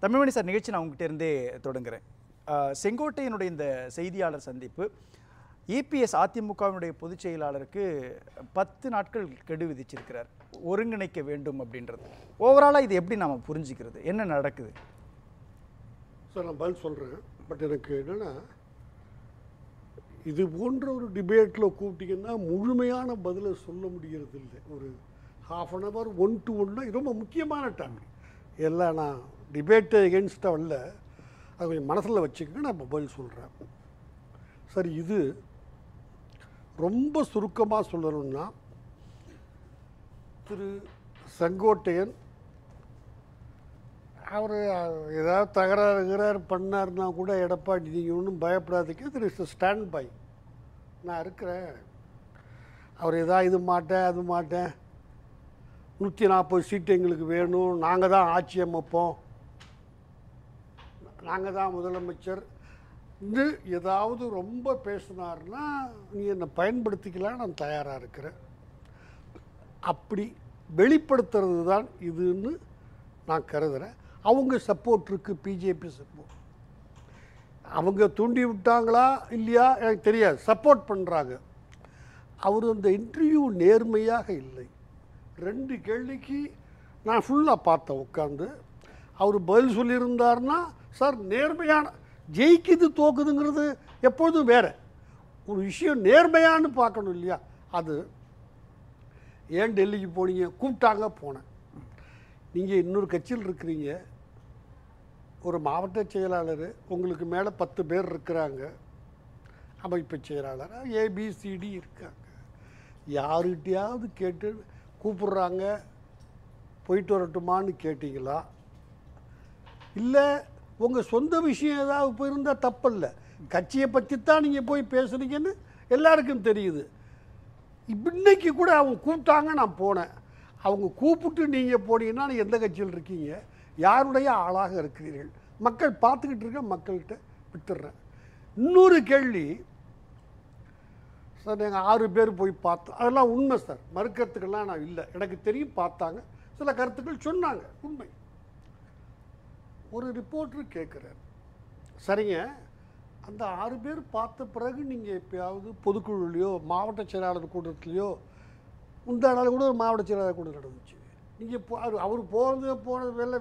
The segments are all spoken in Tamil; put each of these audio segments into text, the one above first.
தமிழ்மணி சார், நிகழ்ச்சி நான் உங்ககிட்ட இருந்தே தொடங்குறேன். செங்கோட்டையினுடைய இந்த செய்தியாளர் சந்திப்பு இபிஎஸ் அதிமுகவினுடைய பொதுச் செயலாளருக்கு 10 நாட்கள் கெடு விதிச்சிருக்கிறார், ஒருங்கிணைக்க வேண்டும் அப்படின்றது. ஓவராலாக இது எப்படி நாம் புரிஞ்சுக்கிறது, என்ன நடக்குது சார்? நான் பதில் சொல்கிறேன். பட் எனக்கு என்னென்னா, இது போன்ற ஒரு டிபேட்டில் கூப்பிட்டிங்கன்னா முழுமையான பதிலை சொல்ல முடிகிறது இல்லை. ஒரு ½ அன் ஹவர் 1 to 1 இது ரொம்ப முக்கியமான டைம். எல்லாம் நான் டிபேட்டு எகென்ஸ்டாக வரல, அது கொஞ்சம் மனசில் வச்சுக்கங்க, நான் இப்போ பதில் சொல்கிறேன். சரி, இது ரொம்ப சுருக்கமாக சொல்லணும்னா, திரு செங்கோட்டையன் அவர் ஏதாவது தகராறு பண்ணார்னா கூட, எடப்பாடி நீங்கள் ஒன்றும் பயப்படாதீங்க, திரு ஸ்டாண்ட் பை, நான் இருக்கிறேன். அவர் ஏதாவது இது மாட்டேன் அது மாட்டேன், 140 சீட்டு எங்களுக்கு வேணும், நாங்கள் தான் ஆட்சி அமைப்போம், நாங்கள் தான் முதலமைச்சர், இது ஏதாவது ரொம்ப பேசினார்னா நீ என்னை பயன்படுத்திக்கலாம், நான் தயாராக இருக்கிறேன். அப்படி வெளிப்படுத்துறது தான் இதுன்னு நான் கருதுகிறேன். அவங்க சப்போர்ட் இருக்குது, பிஜேபி சப்போர்ட். அவங்க தூண்டி விட்டாங்களா இல்லையா எனக்கு தெரியாது, சப்போர்ட் பண்ணுறாங்க. அவர் அந்த இன்டர்வியூ நேர்மையாக இல்லை. 2 கேள்விக்கு நான் ஃபுல்லாக பார்த்தேன் உட்காந்து. அவர் பதில் சொல்லியிருந்தார்னா, சார் நேர்மையான ஜெயிக்குது தோக்குதுங்கிறது எப்பொழுதும் வேறு ஒரு விஷயம், நேர்மையானு பார்க்கணும் இல்லையா? அது ஏன் டெல்லிக்கு போனீங்க, கூப்பிட்டாங்க போனேன். நீங்கள் இன்னொரு கட்சியில் இருக்கிறீங்க, ஒரு மாவட்ட செயலாளர், உங்களுக்கு மேலே 10 பேர் இருக்கிறாங்க, அமைப்பு செயலாளர் ஏபிசிடி இருக்காங்க, யாருகிட்டையாவது கேட்டு கூப்பிட்றாங்க போயிட்டு வரட்டுமான்னு கேட்டிங்களா? இல்லை உங்கள் சொந்த விஷயம் ஏதாவது போயிருந்தால் தப்பில்லை, கட்சியை பற்றி தான் நீங்கள் போய் பேசுகிறீங்கன்னு எல்லாருக்கும் தெரியுது. இன்னைக்கு கூட அவங்க கூப்பிட்டாங்க, நான் போனேன். அவங்க கூப்பிட்டு நீங்கள் போனீங்கன்னா நீங்கள் எந்த கட்சியில் இருக்கீங்க, யாருடைய ஆளாக இருக்கிறீர்கள், மக்கள் பார்த்துக்கிட்டு இருக்க, மக்கள்கிட்ட விட்டுடுறேன். இன்னொரு கேள்வி சார், நாங்கள் 6 பேர் போய் பார்த்தோம், அதெல்லாம் உண்மை சார், மறுக்கிறதுக்கெல்லாம் நான் இல்லை, எனக்கு தெரியும், பார்த்தாங்க, சில கருத்துக்கள் சொன்னாங்க, உண்மை. ஒரு ரிப்போர்ட்டர் கேட்குறார், சரிங்க அந்த 6 பேர் பார்த்த பிறகு நீங்கள் எப்பயாவது பொதுக்குழுலையோ மாவட்ட செயலாளர் கூட்டத்திலையோ, முந்தா நாள் கூட ஒரு மாவட்ட செயலாளர் கூட்டம் நடந்துச்சு, நீங்கள் அவர் போனது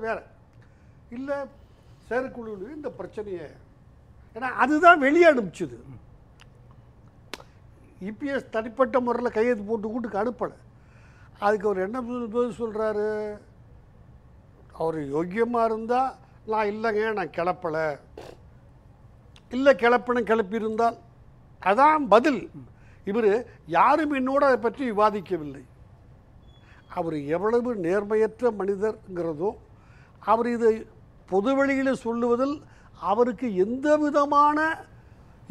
வேறு இல்லை, செயற்குழுலையும் இந்த பிரச்சனையை, ஏன்னா அதுதான் வெளியே அனுப்பிச்சுது. இபிஎஸ் தனிப்பட்ட முறையில் கையெழுத்து போட்டு கூட்டுக்கு அனுப்பலை. அதுக்கு அவர் என்ன பதில் சொல்கிறாரு, அவர் யோக்கியமாக இருந்தால் நான் இல்லைங்க நான் கிளப்பலை, இல்லை கிளப்பியிருந்தால் அதான் பதில். இவர் யாரும் என்னோட அதை பற்றி விவாதிக்கவில்லை. அவர் எவ்வளவு நேர்மையற்ற மனிதர்ங்கிறதும், அவர் இதை பொதுவெளியில் சொல்லுவதில் அவருக்கு எந்த விதமான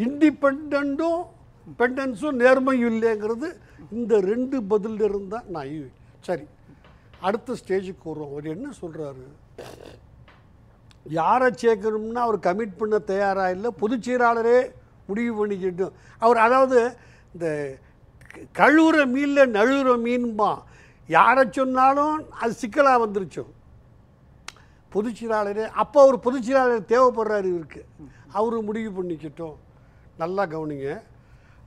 இண்டிபெண்டன்ஸும் நேர்மையும் இல்லைங்கிறது இந்த 2 பதில் இருந்தால் நான் சரி. அடுத்த ஸ்டேஜுக்கு வருவோம். அவர் என்ன சொல்கிறாரு, யாரை சேர்க்கணும்னா அவர் கமிட் பண்ண தயாராக இல்லை, பொதுச் செயலாளரே முடிவு பண்ணிக்கிட்டோம். அவர் அதாவது இந்த கழுவுற மீனில் நழுவுற மீன்பா, யாரை சொன்னாலும் அது சிக்கலாக வந்துருச்சோம். பொதுச் செயலாளரே அப்போ அவர் பொதுச் செயலாளர் தேவைப்படுறாரு இருக்கு, அவரு முடிவு பண்ணிக்கிட்டோம். நல்லா கவனிங்க,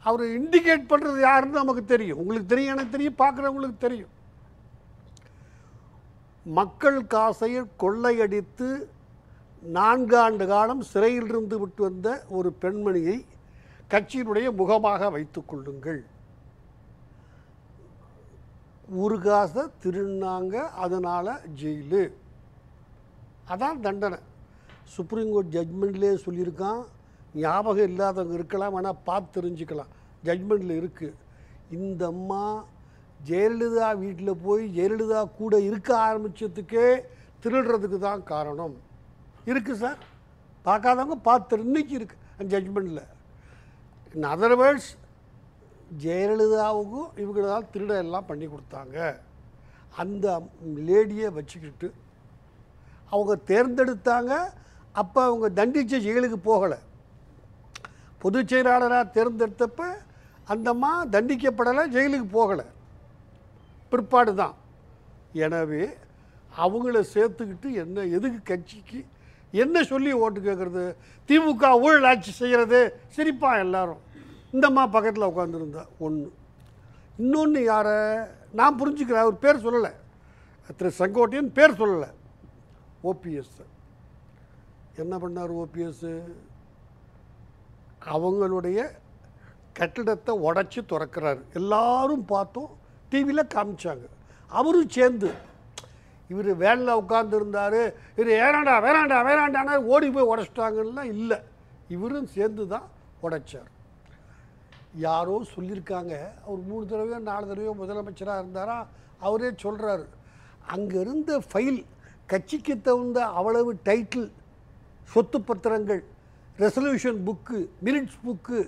அவர் இண்டிகேட் பண்ணுறது யாருன்னு நமக்கு தெரியும், உங்களுக்கு தெரியும், எனக்கு தெரியும், பார்க்குறவங்களுக்கு தெரியும். மக்கள் காசையை கொள்ளையடித்து 4 ஆண்டு காலம் சிறையில் இருந்து விட்டு வந்த ஒரு பெண்மணியை கட்சியினுடைய முகமாக வைத்துக் கொள்ளுங்கள். ஒரு காசை திருநாங்க, அதனால் ஜெயிலு, அதான் தண்டனை. சுப்ரீம் கோர்ட் ஜட்மெண்ட்லேயே சொல்லியிருக்கான். ஞாபகம் இல்லாதவங்க இருக்கலாம், வேணால் பார்த்து தெரிஞ்சுக்கலாம், ஜட்மெண்ட்டில் இருக்குது. இந்த அம்மா ஜெயலலிதா வீட்டில் போய் ஜெயலலிதா கூட இருக்க ஆரம்பித்ததுக்கே திருடுறதுக்கு தான் காரணம் இருக்குது சார். பார்க்காதவங்க பார்த்து, இன்னைக்கு இருக்குது அந்த ஜட்மெண்ட்டில். இன் அதர் வேர்ட்ஸ், ஜெயலலிதாவுக்கும் இவங்க தான் திருட எல்லாம் பண்ணி கொடுத்தாங்க. அந்த லேடியை வச்சுக்கிட்டு அவங்க தேர்ந்தெடுத்தாங்க. அப்போ அவங்க தண்டித்த ஜெயிலுக்கு போகலை, பொதுச் செயலாளராக தேர்ந்தெடுத்தப்ப அந்தம்மா தண்டிக்கப்படலை, ஜெயிலுக்கு போகலை, பிற்பாடு தான். எனவே அவங்கள சேர்த்துக்கிட்டு என்ன எதுக்கு கட்சிக்கு என்ன சொல்லி ஓட்டு கேட்குறது? திமுக ஊழல் ஆட்சி செய்கிறது, சிரிப்பா எல்லாரும். இந்தம்மா பக்கத்தில் உட்காந்துருந்தா ஒன்று. இன்னொன்று யாரை நான் புரிஞ்சுக்கிறேன், அவர் பேர் சொல்லலை, திரு செங்கோட்டையன் பேர் சொல்லலை. ஓபிஎஸ் என்ன பண்ணார்? ஓபிஎஸ் அவங்களுடைய கட்டிடத்தை உடச்சி திறக்கிறாரு. எல்லாரும் பார்த்தோம், டிவியில் காமிச்சாங்க. அவரும் சேர்ந்து இவர் வேனில் உட்காந்துருந்தார், இவர் வேணாண்டா வேணாண்டா வேணாண்டானா ஓடி போய் உடச்சிட்டாங்கன்னா இல்லை, இவரும் சேர்ந்து தான் உடைச்சார். யாரோ சொல்லியிருக்காங்க, அவர் 3 தடவையோ 4 தடவையோ முதலமைச்சராக இருந்தாரா, அவரே சொல்கிறாரு, அங்கே இருந்த ஃபைல், கட்சிக்கு தகுந்த அவ்வளவு டைட்டில், சொத்து பத்திரங்கள், ரெசல்யூஷன் புக்கு, மினிட்ஸ் புக்கு,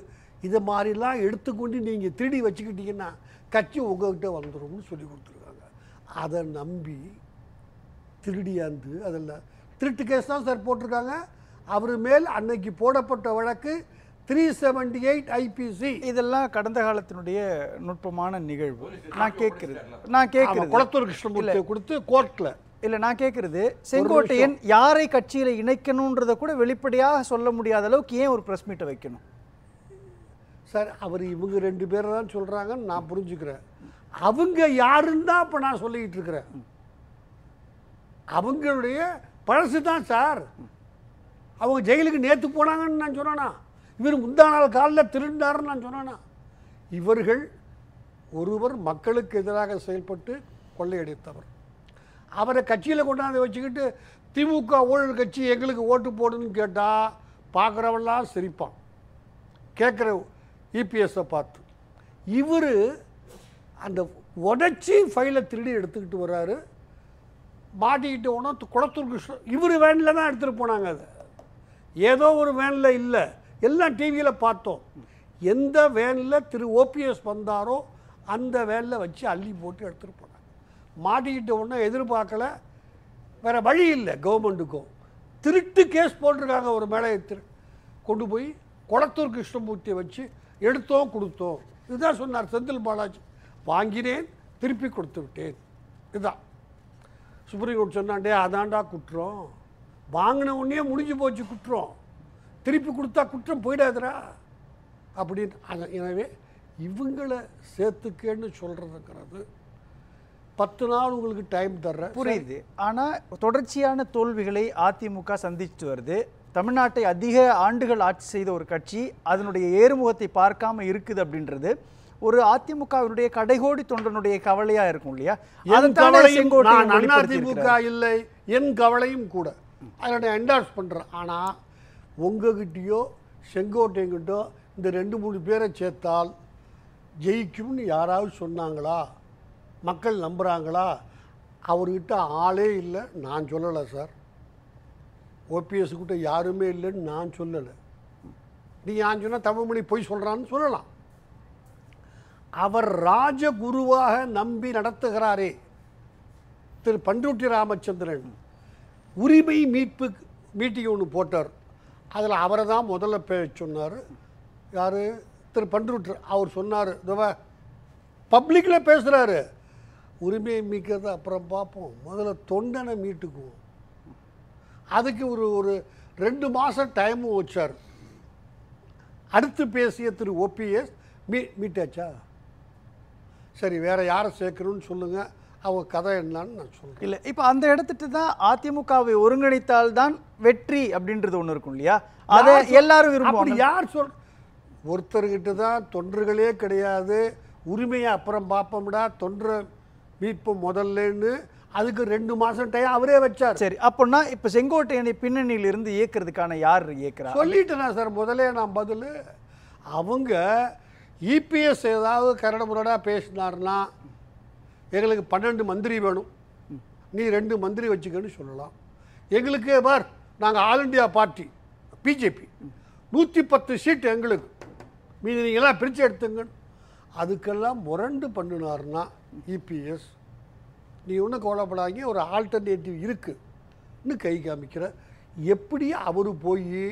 இதை மாதிரிலாம் எடுத்துக்கொண்டு நீங்கள் திருடி வச்சுக்கிட்டீங்கன்னா கட்சி உங்கள்கிட்ட வந்துடும்னு சொல்லி கொடுத்துருக்காங்க. அதை நம்பி திருடியாந்து அதில் திருட்டு கேஸ் தான் சார் போட்டிருக்காங்க. அவர் மேல் அன்னைக்கு போடப்பட்ட வழக்கு 378 IPC. இதெல்லாம் கடந்த காலத்தினுடைய நுட்பமான நிகழ்வு. நான் கேட்குறது குளத்தூர் கிருஷ்ணமூர்த்தி கொடுத்து கோர்ட்டில் இல்லை, நான் கேட்குறது செங்கோட்டையன் யாரை கட்சியில் இணைக்கணுன்றதை கூட வெளிப்படையாக சொல்ல முடியாத அளவுக்கு ஏன் ஒரு ப்ரெஸ் மீட்டை வைக்கணும் சார்? அவர் இவங்க 2 பேரை தான் சொல்கிறாங்கன்னு நான் புரிஞ்சுக்கிறேன். அவங்க யாருன்னு தான் இப்போ நான் சொல்லிக்கிட்டு இருக்கிறேன். அவங்களுடைய பழசு தான் சார். அவங்க ஜெயிலுக்கு நேற்று போனாங்கன்னு நான் சொன்னேனா? இவர் முந்தா நாள் காலில் திருந்தாருன்னு நான் சொன்னேனா? இவர்கள் ஒருவர் மக்களுக்கு எதிராக செயல்பட்டு கொள்ளையடித்தவர். அவரை கட்சியில் கொண்டாந்து வச்சுக்கிட்டு திமுக ஊழல் கட்சி எங்களுக்கு ஓட்டு போடுன்னு கேட்டால் பார்க்குறவெல்லாம் சிரிப்பான், கேட்குற இபிஎஸ்ஸை பார்த்து. இவர் அந்த உடச்சி ஃபைலை திருடி எடுத்துக்கிட்டு வர்றாரு. மாட்டிக்கிட்டு போனால் குளத்தூர் கிருஷ்ணன் இவர் வேனில் தான் எடுத்துகிட்டு போனாங்க. அதை ஏதோ ஒரு வேனில் இல்லை, எல்லாம் டிவியில் பார்த்தோம். எந்த வேனில் திரு ஓபிஎஸ் வந்தாரோ அந்த வேனில் வச்சு அள்ளி போட்டு எடுத்துகிட்டு போனாங்க. மாட்டிக்கிட்ட உடனே எதிர்பார்க்கல, வேறு வழி இல்லை கவர்மெண்ட்டுக்கும். திருட்டு கேஸ் போட்டிருக்காங்க ஒரு மேலே கொண்டு போய் குளத்தூர் கிருஷ்ணமூர்த்தியை வச்சு எடுத்தோம் கொடுத்தோம். இதுதான் சொன்னார் செந்தில் பாலாஜி. வாங்கினேன், திருப்பி கொடுத்து விட்டேன். இதுதான் சுப்ரீம் கோர்ட் சொன்னாண்டே, அதாண்டா குற்றம். வாங்கின உடனே முடிஞ்சு போச்சு குற்றம், திருப்பி கொடுத்தா குற்றம் போயிடாதுரா அப்படின்னு. எனவே இவங்களை சேர்த்துக்கேன்னு சொல்கிறதுங்கிறது 10 நாள் உங்களுக்கு டைம் தர்ற புரியுது. ஆனால் தொடர்ச்சியான தோல்விகளை அதிமுக சந்திச்சுட்டு வருது. தமிழ்நாட்டை அதிக ஆண்டுகள் ஆட்சி செய்த ஒரு கட்சி அதனுடைய ஏறுமுகத்தை பார்க்காம இருக்குது அப்படின்றது ஒரு அதிமுகவினுடைய கடைகோடி தொண்டனுடைய கவலையா இருக்கும் இல்லையா? அதிமுக இல்லை, என் கவலையும் கூட. அதை என்டார்ஸ் பண்ணுறேன். ஆனால் உங்ககிட்டயோ செங்கோட்டையங்கிட்டோ இந்த 2-3 பேரை சேர்த்தால் ஜெயிக்கும்னு யாராவது சொன்னாங்களா? மக்கள் நம்புகிறாங்களா? அவர்கிட்ட ஆளே இல்லை நான் சொல்லலை சார். ஓபிஎஸ் கிட்ட யாருமே இல்லைன்னு நான் சொல்லலை. நீ நான் சொன்னால் தமிழ்மொழி பொய் சொல்கிறான்னு சொல்லலாம். அவர் ராஜகுருவாக நம்பி நடத்துகிறாரே திரு பண்ருட்டி ராமச்சந்திரன் உரிமை மீட்பு மீட்டிங் ஒன்று போட்டார். அதில் அவரை தான் முதல்ல சொன்னார். யார்? திரு பண்ருட்டி. அவர் சொன்னார், இதுவா பப்ளிக்கில் பேசுகிறாரு, உரிமையை மீட்கிறது அப்புறம் பார்ப்போம், முதல்ல தொண்டனை மீட்டுக்குவோம். அதுக்கு ஒரு 2 மாதம் டைமும் வச்சார். அடுத்து பேசிய திரு ஓபிஎஸ் மீட்டாச்சா, சரி வேறு யாரை சேர்க்கணும்னு சொல்லுங்கள், அவங்க கதை என்னன்னு நான் சொல்கிறேன். இல்லை, இப்போ அந்த இடத்துட்டு தான் அதிமுகவை ஒருங்கிணைத்தால்தான் வெற்றி அப்படின்றது ஒன்று இருக்கும் இல்லையா? அதை எல்லாரும் விரும்புவாங்க. யார் ஒருத்தர்கிட்ட தான் தொண்டர்களே கிடையாது, உரிமையை அப்புறம் பார்ப்போம்டா, தொண்டரை மீட்பு முதல்லன்னு அதுக்கு 2 மாதம் டைம் அவரே வச்சார். சரி, அப்போனா இப்போ செங்கோட்டையனை பின்னணியில் இருந்து இயக்கிறதுக்கான யார் இயக்கிறா? சொல்லிட்டேனா சார் முதலே நான் பதில். அவங்க இபிஎஸ் ஏதாவது கரடு முரடாக பேசினார்னா எங்களுக்கு 12 மந்திரி வேணும், நீ 2 மந்திரி வச்சுக்கன்னு சொல்லலாம். எங்களுக்கு பார், நாங்கள் ஆல் இண்டியா பார்ட்டி பிஜேபி 110 சீட்டு எங்களுக்கு, மீது நீங்களாம் பிரித்து எடுத்துங்க. அதுக்கெல்லாம் முரண்டு பண்ணினார்னா இபிஎஸ் நீ ஒன்றும் கவலைப்படாதீங்க, ஒரு ஆல்டர்னேட்டிவ் இருக்குன்னு கை காமிக்கிற. எப்படி அவர் போய்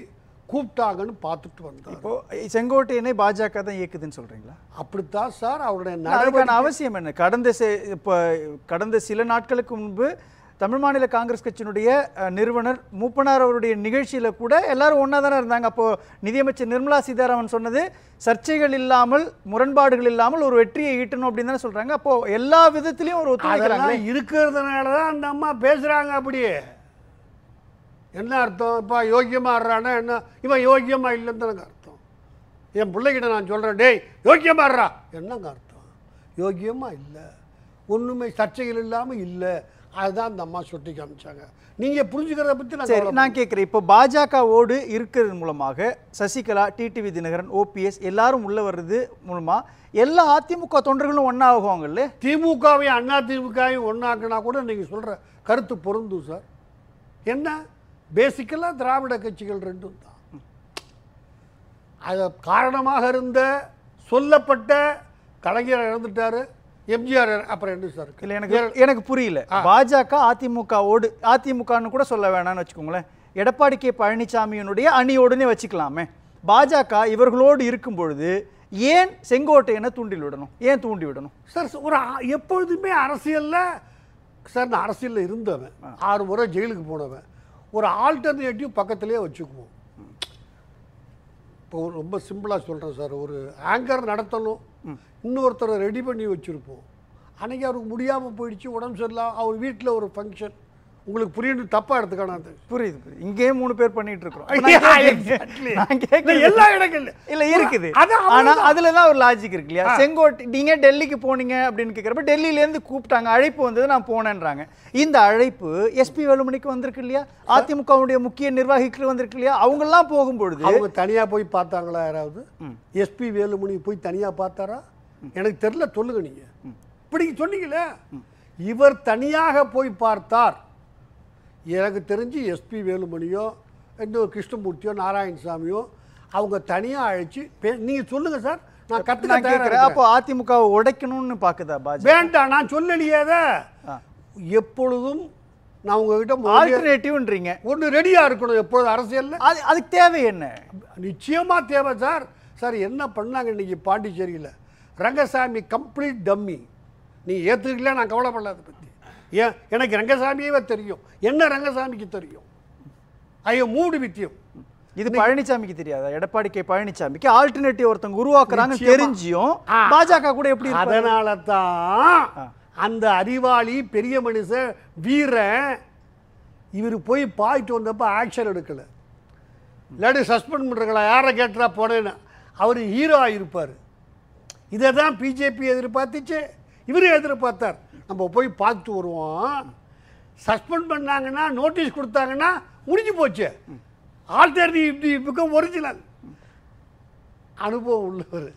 கூப்பிட்டாங்கன்னு பார்த்துட்டு வந்தார். இப்போ செங்கோட்டையனை பாஜக தான் இயக்குதுன்னு சொல்கிறீங்களா? அப்படித்தான் சார் அவருடைய அதுக்கான அவசியம் என்ன? கடந்த சில நாட்களுக்கு முன்பு தமிழ் மாநில காங்கிரஸ் கட்சியினுடைய நிறுவனர் மூப்பனார் அவருடைய நிகழ்ச்சியில கூட எல்லாரும் ஒன்றா தானே இருந்தாங்க. அப்போ நிதியமைச்சர் நிர்மலா சீதாராமன் சொன்னது சர்ச்சைகள் இல்லாமல் முரண்பாடுகள் இல்லாமல் ஒரு வெற்றியை ஈட்டணும் அப்படின்னு தானே சொல்றாங்க. அப்போ எல்லா விதத்திலையும் ஒரு ஒத்துழைக்கிறாங்க. இருக்கிறதுனால தான் அந்த அம்மா பேசுறாங்க. அப்படியே என்ன அர்த்தம்? இப்போ யோக்கியமா இருறான்னா என்ன, இவன் யோக்கியமா இல்லைன்னு தானங்க அர்த்தம். என் பிள்ளைகிட்ட நான் சொல்கிறேன், டேய் யோக்கியமா இருறா, என்னங்க அர்த்தம்? யோக்கியமா இல்லை, ஒன்றுமே சர்ச்சைகள் இல்லாமல் இல்லை. அதுதான் அந்த அம்மா சுட்டி காமிச்சாங்க. நீங்கள் புரிஞ்சுக்கிறத பற்றி நான் கேட்குறேன். இப்போ பாஜகவோடு இருக்கிறது மூலமாக சசிகலா, டிடிவி தினகரன், ஓபிஎஸ் எல்லாரும் உள்ள வர்றது மூலமா எல்லா அதிமுக தொண்டர்களும் ஒன்றாகுவாங்கல்ல. திமுகவையும் அண்ணா திமுகவையும் ஒன்றாக்குனா கூட நீங்கள் சொல்கிற கருத்து பொருந்தும் சார். என்ன பேசிக்கலாக திராவிட கட்சிகள் ரெண்டும் தான். அது காரணமாக இருந்த சொல்லப்பட்ட கலைஞர் இறந்துட்டாரு, எம்ஜிஆர், அப்புறம் என்ன சார்? இல்லை, எனக்கு புரியல. பாஜக அதிமுகவோடு, அதிமுகன்னு கூட சொல்ல வேணாம்னு வச்சுக்கோங்களேன், எடப்பாடி கே பழனிசாமியினுடைய அணியோடுனே வச்சுக்கலாமே. பாஜக இவர்களோடு இருக்கும் பொழுது ஏன் செங்கோட்டையனை தூண்டில் விடணும்? ஏன் தூண்டி விடணும் சார்? ஒரு எப்பொழுதுமே அரசியலில் சார், நான் அரசியலில் இருந்தவன், 6 முறை ஜெயிலுக்கு போனவன், ஒரு ஆல்டர்னேட்டிவ் பக்கத்திலே வச்சுக்குவோம். இப்போ ரொம்ப சிம்பிளாக சொல்கிறேன் சார், ஒரு ஆங்கர் நடத்தணும், இன்னொருத்தரை ரெடி பண்ணி வச்சுருப்போம். அன்றைக்கி அவருக்கு முடியாமல் போயிடுச்சு, உடம்பு சரியில்லாம், அவர் வீட்டில் ஒரு ஃபங்க்ஷன். உங்களுக்கு புரியணும், தப்பாக எடுத்துக்கானது. புரியுது. இங்கேயே 3 பேர் பண்ணிட்டு இருக்கோம் எல்லா இடங்கள்ல இல்ல இருக்குது. ஆனா அதுல தான் ஒரு லாஜிக் இருக்கு இல்லையா? செங்கோட்டை நீங்க டெல்லிக்கு போனீங்க அப்படின்னு கேட்கறப்ப டெல்லியில இருந்து கூப்பிட்டாங்க, அழைப்பு வந்தது, நான் போனேன்றாங்க. இந்த அழைப்பு எஸ்பி வேலுமணிக்கு வந்திருக்கு இல்லையா? அதிமுகவுடைய முக்கிய நிர்வாகிகள் வந்திருக்கு இல்லையா? அவங்க எல்லாம் போகும்பொழுது அவங்க தனியா போய் பார்த்தாங்களா? யாராவது எஸ்பி வேலுமணி போய் தனியா பார்த்தாரா? எனக்கு தெரியல, சொல்லுங்க நீங்க. இப்படி சொன்னீங்களே, இவர் தனியாக போய் பார்த்தார். எனக்கு தெரிஞ்சு எஸ்பி வேலுமணியோ இன்னொரு கிருஷ்ணமூர்த்தியோ நாராயணசாமியோ அவங்க தனியாக அழைச்சி நீங்கள் சொல்லுங்கள் சார், நான் கற்றுக்கிறேன். அப்போ அதிமுகவை உடைக்கணும்னு பார்க்குதா பாஜக? வேண்டாம், நான் சொல்லலையே. எப்பொழுதும் நான் உங்ககிட்ட ஆல்டர்னேட்டிவ்ன்றீங்க, ஒன்று ரெடியாக இருக்கணும் எப்பொழுதும் அரசியலில். அதுக்கு தேவை என்ன? நிச்சயமாக தேவை சார். சார் என்ன பண்ணாங்க இன்னைக்கு பாண்டிச்சேரியில்? Rangasamy complete dummy. நீ ஏற்றுக்கல, நான் கவலைப்படல அதை பற்றி. ஏன், எனக்கு ரங்கசாமியே தெரியும், என்ன ரங்கசாமிக்கு தெரியும். ஐயோ மூடு வித்தியம். இது பழனிசாமிக்கு தெரியாதா? எடப்பாடி கே பழனிசாமிக்கு ஆல்டர்னேட்டிவ் ஒருத்தங்க உருவாக்குறாங்க தெரிஞ்சியும் பாஜக கூட எப்படி? அதனால தான் அந்த அறிவாளி பெரிய மனுஷன் வீரன் இவர் போய் பாயிட்டு வந்தப்போ ஆக்ஷன் எடுக்கல. இல்லாட்டி சஸ்பெண்ட் பண்ணுறங்களா, யாரை கேட்டா போனேன்னு அவர் ஹீரோ ஆகியிருப்பார். இதை தான் பிஜேபி எதிர்பார்த்துச்சு, இவரும் எதிர்பார்த்தார். நம்ம போய் பார்த்து வருவோம். சஸ்பெண்ட் பண்ணாங்கன்னா, நோட்டீஸ் கொடுத்தாங்கன்னா முடிஞ்சு போச்சு. ஆல்டர்னேட்டிவ் ஒரிஜினல் அனுபவம் உள்ளவர்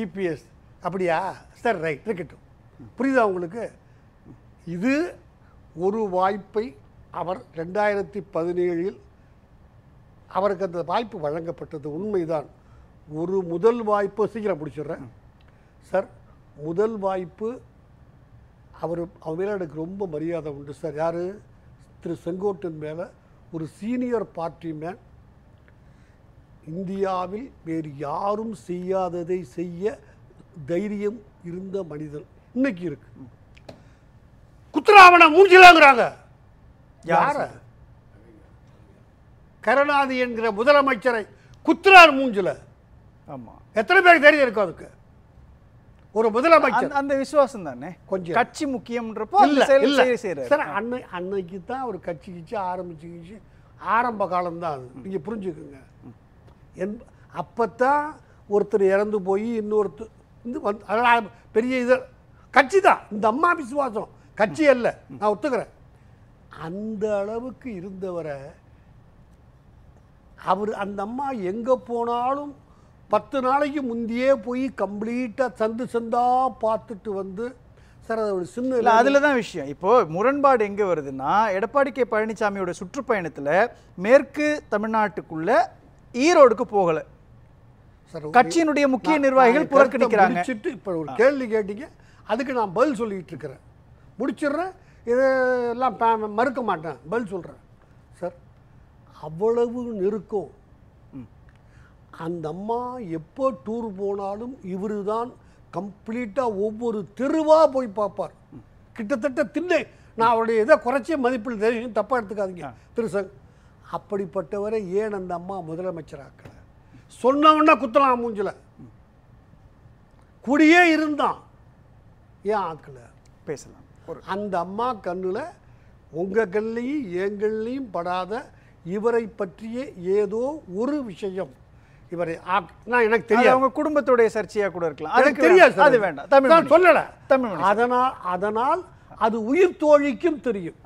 இபிஎஸ். அப்படியா சார்? ரைட், இருக்கட்டும். புரியுதா உங்களுக்கு? இது ஒரு வாய்ப்பை அவர் 2017 அவருக்கு அந்த வாய்ப்பு வழங்கப்பட்டது உண்மைதான். ஒரு முதல் வாய்ப்பு சீக்கிரம் பிடிச்சிடுறேன் சார். முதல் வாய்ப்பு அவர் மேலே எனக்கு ரொம்ப மரியாதை உண்டு சார். யார்? திரு செங்கோட்டையன் மேலே. ஒரு சீனியர் பார்ட்டி மேன், இந்தியாவில் வேறு யாரும் செய்யாததை செய்ய தைரியம் இருந்த மனிதன் இன்னைக்கு இருக்கு. குத்துராமனை மூஞ்சிலாங்கிறாங்க. யார? கருணாநிதி என்கிற முதலமைச்சரை குத்துறார் மூஞ்சில. ஆமா, எத்தனை பேருக்கு தைரியம் இருக்கும் அதுக்கு? ஒரு முதலமைச்சர் அந்த விசுவாசம் தானே. கொஞ்சம் கட்சி முக்கியம்ன்றப்போ சார், அன்னைக்கு தான் ஒரு கட்சி ஆரம்பிச்சு ஆரம்ப காலம்தான் அது. நீங்கள் புரிஞ்சுக்குங்க. அப்போத்தான் ஒருத்தர் இறந்து போய் இன்னொருத்தர் அதெல்லாம் பெரிய இது கட்சி தான். இந்த அம்மா விசுவாசம் கட்சி அல்ல, நான் ஒத்துக்கிறேன். அந்த அளவுக்கு இருந்தவரை அவர், அந்த அம்மா எங்கே போனாலும் 10 நாளைக்கு முந்தையே போய் கம்ப்ளீட்டாக சந்தா பார்த்துட்டு வந்து சார், அது ஒரு சின்ன இல்லை, அதில் தான் விஷயம். இப்போ முரண்பாடு எங்கே வருதுன்னா, எடப்பாடி கே பழனிசாமியோட சுற்றுப்பயணத்தில் மேற்கு தமிழ்நாட்டுக்குள்ள ஈரோடுக்கு போகலை. சார், கட்சியினுடைய முக்கிய நிர்வாகிகள் புறக்கணிக்கிறாங்க. இப்போ ஒரு கேள்வி கேட்டீங்க, அதுக்கு நான் பதில் சொல்லிட்டு இருக்கிறேன். முடிச்சிடுறேன், இதெல்லாம் மறுக்க மாட்டேன், பதில் சொல்கிறேன் சார். அவ்வளவு நெருக்கம். அந்த அம்மா எப்போ டூர் போனாலும் இவர் தான் கம்ப்ளீட்டாக ஒவ்வொரு தெருவாக போய் பார்ப்பார். கிட்டத்தட்ட நான் அவருடைய இதை குறைச்சே மதிப்பில் தெரியும், தப்பாக எடுத்துக்காதீங்க திருசங். அப்படிப்பட்டவரை ஏன் அந்த அம்மா முதலமைச்சராக்கல? சொன்னவன்னா குத்தலாம் மூஞ்சில. குடியே இருந்தான், ஏன் ஆக்கல? பேசலாம். அந்த அம்மா கண்ணில் உங்கள் கண்ணிலையும் எங்கள்லையும் படாத இவரை பற்றிய ஏதோ ஒரு விஷயம் இவரை நான் எனக்கு தெரியாது. அவங்க குடும்பத்துடைய சர்ச்சையாக கூட இருக்கலாம், எனக்கு தெரியாது. அது வேண்டாம், தமிழ் சொல்லலை. தமிழ். அதனால் அது உயிர் தோழிக்கும் தெரியும்.